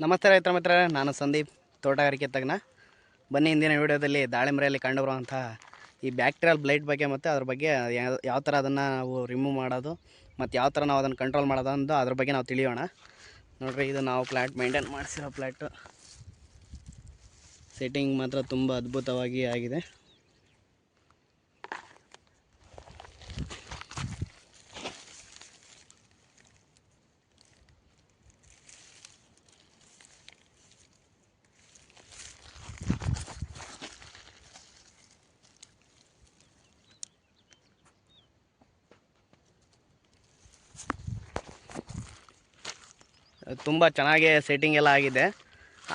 ನಮಸ್ತೆ ರೈತರ ಮಿತ್ರರೇ, ನಾನು ಸಂದೀಪ್, ತೋಟಗಾರಿಕೆ ತಜ್ಞ. ಬನ್ನಿ, ಇಂದಿನ ವಿಡಿಯೋದಲ್ಲಿ ದಾಳಿಂಬರೆಯಲ್ಲಿ ಕಂಡುಬರುವಂಥ ಈ ಬ್ಯಾಕ್ಟೀರಿಯಲ್ ಬ್ಲೈಟ್ ಬಗ್ಗೆ ಮತ್ತು ಅದ್ರ ಬಗ್ಗೆ ಯಾವ ಥರ ಅದನ್ನು ನಾವು ರಿಮೂವ್ ಮಾಡೋದು ಮತ್ತು ಯಾವ ಥರ ನಾವು ಅದನ್ನು ಕಂಟ್ರೋಲ್ ಮಾಡೋದು ಅಂತ ಅದ್ರ ಬಗ್ಗೆ ನಾವು ತಿಳಿಯೋಣ. ನೋಡಿರಿ, ಇದು ನಾವು ಪ್ಲ್ಯಾಟ್ ಮೇಂಟೈನ್ ಮಾಡಿಸಿರೋ ಪ್ಲ್ಯಾಟು. ಸೆಟ್ಟಿಂಗ್ ಮಾತ್ರ ತುಂಬ ಅದ್ಭುತವಾಗಿ ಆಗಿದೆ. ತುಂಬ ಚೆನ್ನಾಗಿ ಸೆಟ್ಟಿಂಗ್ ಎಲ್ಲ ಆಗಿದೆ.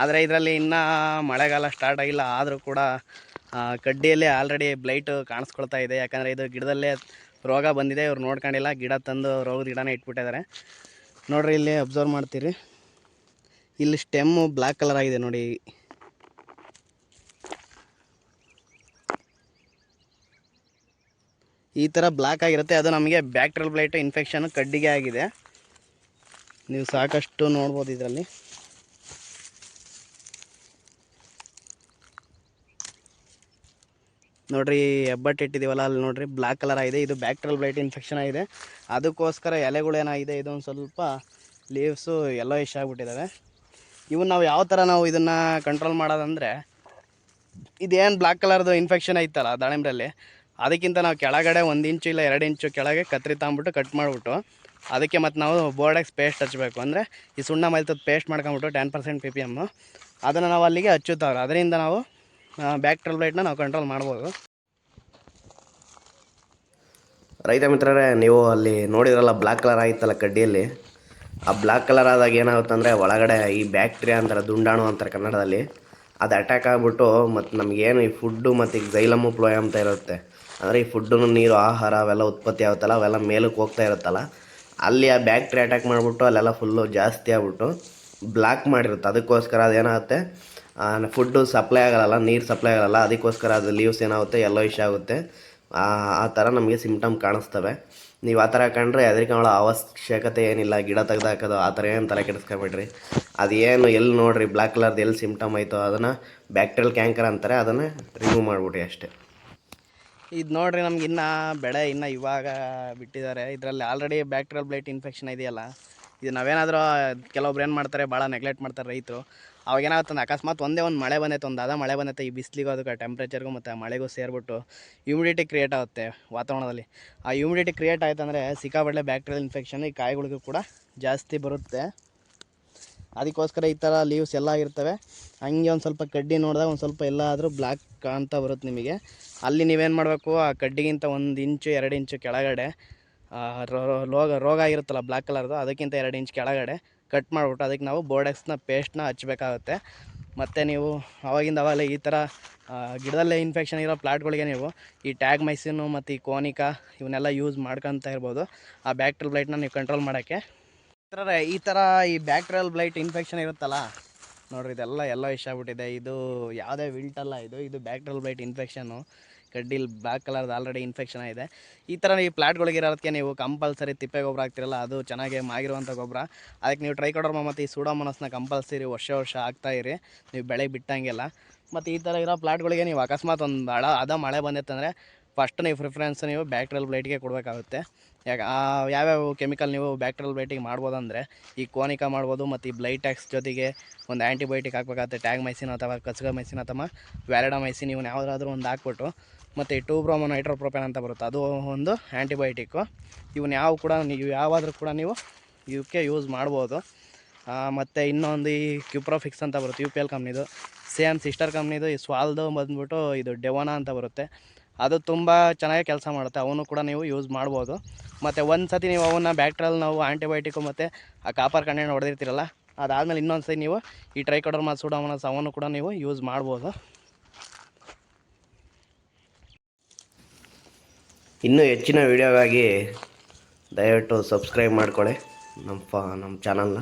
ಆದರೆ ಇದರಲ್ಲಿ ಇನ್ನೂ ಮಳೆಗಾಲ ಸ್ಟಾರ್ಟ್ ಆಗಿಲ್ಲ, ಆದರೂ ಕೂಡ ಕಡ್ಡಿಯಲ್ಲಿ ಆಲ್ರೆಡಿ ಬ್ಲೈಟು ಕಾಣಿಸ್ಕೊಳ್ತಾ ಇದೆ. ಯಾಕಂದರೆ ಇದು ಗಿಡದಲ್ಲೇ ರೋಗ ಬಂದಿದೆ, ಇವ್ರು ನೋಡ್ಕೊಂಡಿಲ್ಲ, ಗಿಡ ತಂದು ರೋಗದ ಗಿಡನೇ ಇಟ್ಬಿಟ್ಟಿದ್ದಾರೆ. ನೋಡಿರಿ, ಇಲ್ಲಿ ಅಬ್ಸರ್ವ್ ಮಾಡ್ತೀರಿ, ಇಲ್ಲಿ ಸ್ಟೆಮ್ಮು ಬ್ಲ್ಯಾಕ್ ಕಲರ್ ಆಗಿದೆ ನೋಡಿ. ಈ ಥರ ಬ್ಲ್ಯಾಕ್ ಆಗಿರುತ್ತೆ, ಅದು ನಮಗೆ ಬ್ಯಾಕ್ಟೀರಿಯಲ್ ಬ್ಲೈಟ್ ಇನ್ಫೆಕ್ಷನ್ ಕಡ್ಡಿಗೆ ಆಗಿದೆ. ನೀವು ಸಾಕಷ್ಟು ನೋಡ್ಬೋದು ಇದರಲ್ಲಿ. ನೋಡಿರಿ, ಹೆಬ್ಬಟ್ಟು ಇಟ್ಟಿದ್ದೀವಲ್ಲ, ಅಲ್ಲಿ ನೋಡಿರಿ ಬ್ಲ್ಯಾಕ್ ಕಲರ್ ಆಗಿದೆ. ಇದು ಬ್ಯಾಕ್ಟೀರಿಯಲ್ ಬ್ಲೈಟ್ ಇನ್ಫೆಕ್ಷನ್ ಆಗಿದೆ. ಅದಕ್ಕೋಸ್ಕರ ಎಲೆಗಳೇನಾಗಿದೆ, ಇದೊಂದು ಸ್ವಲ್ಪ ಲೀವ್ಸು ಯೆಲ್ಲೋಯಿಶ್ ಆಗಿಬಿಟ್ಟಿದ್ದಾವೆ. ಇವನ್ನ ನಾವು ಯಾವ ಥರ ನಾವು ಇದನ್ನು ಕಂಟ್ರೋಲ್ ಮಾಡೋದಂದರೆ, ಇದೇನು ಬ್ಲ್ಯಾಕ್ ಕಲರ್ದು ಇನ್ಫೆಕ್ಷನ್ ಐತಲ್ಲ ದಾಳಿಂಬ್ರಲ್ಲಿ, ಅದಕ್ಕಿಂತ ನಾವು ಕೆಳಗಡೆ 1 ಇಂಚು ಇಲ್ಲ 2 ಇಂಚು ಕೆಳಗೆ ಕತ್ರಿ ತಗೊಂಬಿಟ್ಟು ಕಟ್ ಮಾಡಿಬಿಟ್ಟು ಅದಕ್ಕೆ ಮತ್ತು ನಾವು ಬೋರ್ಡೆಕ್ಸ್ ಪೇಸ್ಟ್ ಹಚ್ಚಬೇಕು. ಅಂದರೆ ಈ ಸುಣ್ಣ ಮೈಲ್ತದ ಪೇಸ್ಟ್ ಮಾಡ್ಕೊಂಬಿಟ್ಟು 10% PPM ಅದನ್ನು ನಾವು ಅಲ್ಲಿಗೆ ಹಚ್ಚುತ್ತಾರೆ. ಅದರಿಂದ ನಾವು ಬ್ಯಾಕ್ಟೀರಿಯಲ್ ಬ್ಲೈಟ್ನ ನಾವು ಕಂಟ್ರೋಲ್ ಮಾಡ್ಬೋದು. ರೈತ ಮಿತ್ರರೇ, ನೀವು ಅಲ್ಲಿ ನೋಡಿದ್ರಲ್ಲ ಬ್ಲ್ಯಾಕ್ ಕಲರ್ ಆಗಿತ್ತಲ್ಲ ಕಡ್ಡಿಯಲ್ಲಿ, ಆ ಬ್ಲ್ಯಾಕ್ ಕಲರ್ ಆದಾಗ ಏನಾಗುತ್ತೆ ಅಂದರೆ ಒಳಗಡೆ ಈ ಬ್ಯಾಕ್ಟೀರಿಯಾ ಅಂತಾರೆ, ದುಂಡಾಣು ಅಂತಾರೆ ಕನ್ನಡದಲ್ಲಿ, ಅದು ಅಟ್ಯಾಕ್ ಆಗಿಬಿಟ್ಟು ಮತ್ತು ನಮಗೇನು ಈ ಫುಡ್ಡು ಮತ್ತು ಈಗ ಝೈಲಮು ಫ್ಲೋಯಮ್ ಅಂತ ಇರುತ್ತೆ, ಅಂದರೆ ಈ ಫುಡ್ಡು ನೀರು ಆಹಾರ ಅವೆಲ್ಲ ಉತ್ಪತ್ತಿ ಆಗುತ್ತಲ್ಲ, ಅವೆಲ್ಲ ಮೇಲಕ್ಕೆ ಹೋಗ್ತಾ ಇರುತ್ತಲ್ಲ, ಅಲ್ಲಿ ಆ ಬ್ಯಾಕ್ಟೀರಿಯಾ ಅಟ್ಯಾಕ್ ಮಾಡಿಬಿಟ್ಟು ಅಲ್ಲೆಲ್ಲ ಫುಲ್ಲು ಜಾಸ್ತಿ ಆಗಿಬಿಟ್ಟು ಬ್ಲ್ಯಾಕ್ ಮಾಡಿರುತ್ತೆ. ಅದಕ್ಕೋಸ್ಕರ ಅದೇನಾಗುತ್ತೆ, ಫುಡ್ಡು ಸಪ್ಲೈ ಆಗಲ್ಲ, ನೀರು ಸಪ್ಲೈ ಆಗಲ್ಲ, ಅದಕ್ಕೋಸ್ಕರ ಅದು ಲೀವ್ಸ್ ಏನಾಗುತ್ತೆ ಯೆಲ್ಲೋಯಿಶ್ ಆಗುತ್ತೆ. ಆ ಥರ ನಮಗೆ ಸಿಮ್ಟಮ್ ಕಾಣಿಸ್ತವೆ. ನೀವು ಆ ಥರ ಕಂಡ್ರೆ ಹೆದರಿಕೊಳ್ಳೋ ಅವಶ್ಯಕತೆ ಏನಿಲ್ಲ, ಗಿಡ ತೆಗೆದಾಕೋದು ಆ ಥರ ಏನು ತಲೆ ಕೆಡಿಸ್ಕೊಬೇಡ್ರಿ. ಅದೇನು ಎಲ್ಲಿ ನೋಡಿರಿ ಬ್ಲ್ಯಾಕ್ ಕಲರ್ದು ಎಲ್ಲಿ ಸಿಮ್ಟಮ್ ಆಯಿತು ಅದನ್ನು ಬ್ಯಾಕ್ಟೀರಿಯಲ್ ಕ್ಯಾಂಕರ್ ಅಂತಾರೆ, ಅದನ್ನು ರಿಮೂವ್ ಮಾಡಿಬಿಡ್ರಿ ಅಷ್ಟೇ. ಇದು ನೋಡಿರಿ, ನಮ್ಗೆ ಇನ್ನೂ ಬೆಳೆ ಇನ್ನೂ ಇವಾಗ ಬಿಟ್ಟಿದ್ದಾರೆ. ಇದರಲ್ಲಿ ಆಲ್ರೆಡಿ ಬ್ಯಾಕ್ಟೀರಿಯಲ್ ಬ್ಲೈಟ್ ಇನ್ಫೆಕ್ಷನ್ ಇದೆಯಲ್ಲ, ಇದು ನಾವೇನಾದರೂ ಕೆಲವೊಬ್ರು ಏನು ಮಾಡ್ತಾರೆ, ಭಾಳ ನೆಗ್ಲೆಕ್ಟ್ ಮಾಡ್ತಾರೆ ರೈತರು. ಅವಾಗೇನಾಗುತ್ತೆ, ಅಕಸ್ಮಾತ್ ಒಂದೇ ಒಂದು ಮಳೆ ಬಂದೈತೆ, ಮಳೆ ಬಂದೈತೆ, ಈ ಬಿಸಿಲಿಗೂ ಅದಕ್ಕೆ ಟೆಂಪ್ರೇಚರ್ಗೂ ಮತ್ತು ಮಳೆಗೂ ಸೇರಿಬಿಟ್ಟು ಹ್ಯೂಮಿಡಿಟಿ ಕ್ರಿಯೇಟ್ ಆಗುತ್ತೆ ವಾತಾವರಣದಲ್ಲಿ. ಆ ಹ್ಯೂಮಿಡಿಟಿ ಕ್ರಿಯೇಟ್ ಆಯ್ತು ಅಂದರೆ ಸಿಕ್ಕಾಪಟ್ಟೆ ಬ್ಯಾಕ್ಟೀರಿಯಲ್ ಇನ್ಫೆಕ್ಷನ್ ಈ ಕಾಯಿಗಳಿಗೂ ಕೂಡ ಜಾಸ್ತಿ ಬರುತ್ತೆ. ಅದಕ್ಕೋಸ್ಕರ ಈ ಥರ ಲೀವ್ಸ್ ಎಲ್ಲ ಇರ್ತವೆ. ಹಂಗೆ ಒಂದು ಸ್ವಲ್ಪ ಕಡ್ಡಿ ನೋಡಿದಾಗ ಒಂದು ಸ್ವಲ್ಪ ಎಲ್ಲಾದರೂ ಬ್ಲ್ಯಾಕ್ ಕಾಣ್ತಾ ಬರುತ್ತೆ ನಿಮಗೆ. ಅಲ್ಲಿ ನೀವೇನು ಮಾಡಬೇಕು, ಆ ಕಡ್ಡಿಗಿಂತ 1 ಇಂಚು 2 ಇಂಚು ಕೆಳಗಡೆ ರೋಗ ಆಗಿರುತ್ತಲ್ಲ ಬ್ಲ್ಯಾಕ್ ಕಲರ್ದು, ಅದಕ್ಕಿಂತ 2 ಇಂಚ್ ಕೆಳಗಡೆ ಕಟ್ ಮಾಡಿಬಿಟ್ಟು ಅದಕ್ಕೆ ನಾವು ಬೋರ್ಡೆಕ್ಸ್ನ ಪೇಸ್ಟ್ನ ಹಚ್ಚಬೇಕಾಗುತ್ತೆ. ಮತ್ತು ನೀವು ಅವಾಗಲೇ ಈ ಥರ ಗಿಡದಲ್ಲೇ ಇನ್ಫೆಕ್ಷನ್ ಇರೋ ಪ್ಲಾಟ್ಗಳಿಗೆ ನೀವು ಈ ಟ್ಯಾಗ್ ಮೈಸಿನು ಮತ್ತು ಈ ಕೋನಿಕಾ ಇವನ್ನೆಲ್ಲ ಯೂಸ್ ಮಾಡ್ಕೊತ ಇರ್ಬೋದು, ಆ ಬ್ಯಾಕ್ಟೀರಿಯಲ್ ಬ್ಲೈಟ್ನ ನೀವು ಕಂಟ್ರೋಲ್ ಮಾಡೋಕ್ಕೆ. ಈ ಥರ ಈ ಬ್ಯಾಕ್ಟೀರಿಯಲ್ ಬ್ಲೈಟ್ ಇನ್ಫೆಕ್ಷನ್ ಇರುತ್ತಲ್ಲ, ನೋಡಿರಿ ಇದೆಲ್ಲ ಯೆಲ್ಲೋಯಿಶ್ ಆಗ್ಬಿಟ್ಟಿದೆ. ಇದು ಯಾವುದೇ ವಿಲ್ಟಲ್ಲ, ಇದು ಬ್ಯಾಕ್ಟೀರಿಯಲ್ ಬ್ಲೈಟ್ ಇನ್ಫೆಕ್ಷನ್ನು. ಕಡ್ಡಿಲಿ ಬ್ಲ್ಯಾಕ್ ಕಲರ್ದು ಆಲ್ರೆಡಿ ಇನ್ಫೆಕ್ಷನ್ ಇದೆ. ಈ ಥರ ಈ ಪ್ಲಾಟ್ಗಳಿಗಿರೋದಕ್ಕೆ ನೀವು ಕಂಪಲ್ಸರಿ ತಿಪ್ಪೆ ಗೊಬ್ಬರ ಹಾಕ್ತಿರಲ್ಲ, ಅದು ಚೆನ್ನಾಗಿ ಮಾಗಿರುವಂಥ ಗೊಬ್ಬರ. ಅದಕ್ಕೆ ನೀವು ಟ್ರೈಕೋಡರ್ಮಾ ಮತ್ತು ಈ ಸೂಡೋಮೋನಾಸ್ನ ಕಂಪಲ್ಸರಿ ವರ್ಷ ಹಾಕ್ತಾಯಿರಿ, ನೀವು ಬೆಳೆಗೆ ಬಿಟ್ಟಂಗೆಲ್ಲ. ಮತ್ತು ಈ ಥರ ಇರೋ ಪ್ಲಾಟ್ಗಳಿಗೆ ನೀವು ಅಕಸ್ಮಾತ್ ಒಂದು ಮಳೆ ಬಂದಿತ್ತಂದರೆ ಫಸ್ಟ್ ನೀವು ಪ್ರಿಫರೆನ್ಸ್ ನೀವು ಬ್ಯಾಕ್ಟೀರಿಯಲ್ ಬ್ಲೈಟ್ಗೆ ಕೊಡಬೇಕಾಗುತ್ತೆ. ಯಾವ್ಯಾವ ಕೆಮಿಕಲ್ ನೀವು ಬ್ಯಾಕ್ಟೀರಿಯಲ್ ಬ್ಲೈಟಿಗೆ ಮಾಡ್ಬೋದಂದರೆ ಈ ಕೋನಿಕಾ ಮಾಡ್ಬೋದು, ಮತ್ತು ಈ ಬ್ಲೈಟ್ಯಾಕ್ಸ್ ಜೊತೆಗೆ ಒಂದು ಆ್ಯಂಟಿಬಯೋಟಿಕ್ ಹಾಕ್ಬೇಕಾಗುತ್ತೆ. ಟ್ಯಾಗ್ ಮೈಸಿನ್ ಅಥವಾ ಕಸ್ಗ ಮೈಸಿನ್ ಅಥವಾ ವ್ಯಾಲಿಡಮೈಸಿನ್ ಇವನ್ನ ಯಾವುದಾದ್ರೂ ಒಂದು ಹಾಕ್ಬಿಟ್ಟು, ಮತ್ತು ಈ 2-ಬ್ರೋಮೋ ನೈಟ್ರೋಪ್ರೋಪೇನ್ ಅಂತ ಬರುತ್ತೆ, ಅದು ಒಂದು ಆ್ಯಂಟಿಬಯೋಟಿಕ್ಕು. ಇವನ್ನ ಯಾವಾದರೂ ಕೂಡ ನೀವು ಇವಕ್ಕೆ ಯೂಸ್ ಮಾಡ್ಬೋದು. ಮತ್ತು ಇನ್ನೊಂದು ಈ ಕ್ಯೂಪ್ರೋಫಿಕ್ಸ್ ಅಂತ ಬರುತ್ತೆ, UPL ಕಂಪ್ನಿದು. ಸೇಮ್ ಸಿಸ್ಟರ್ ಕಂಪ್ನಿದು ಈ ಸ್ವಾಲ್ದು ಬಂದ್ಬಿಟ್ಟು ಇದು ಡೆವೋನಾ ಅಂತ ಬರುತ್ತೆ, ಅದು ತುಂಬ ಚೆನ್ನಾಗಿ ಕೆಲಸ ಮಾಡುತ್ತೆ, ಅವನು ಕೂಡ ನೀವು ಯೂಸ್ ಮಾಡ್ಬೋದು. ಮತ್ತು ಒಂದು ಸತಿ ನೀವು ಅವನ್ನ ಬ್ಯಾಕ್ಟೀರಿಯಲ್ ನಾವು ಆ್ಯಂಟಿಬಯೋಟಿಕ್ಕು ಮತ್ತು ಆ ಕಾಪರ್ ಕಂಟೆಂಟ್ ಹೊಡೆದಿರ್ತೀರಲ್ಲ, ಅದಾದಮೇಲೆ ಇನ್ನೊಂದು ಸತಿ ನೀವು ಈ ಟ್ರೈಕೋಡರ್ಮಾ ಸೂಡೋಮೋನಾಸ್ ಅವನ್ನು ಕೂಡ ನೀವು ಯೂಸ್ ಮಾಡ್ಬೋದು. ಇನ್ನೂ ಹೆಚ್ಚಿನ ವೀಡಿಯೋಗಾಗಿ ದಯವಿಟ್ಟು ಸಬ್ಸ್ಕ್ರೈಬ್ ಮಾಡ್ಕೊಳ್ಳಿ ನಮ್ಮ ಚಾನಲ್ನ.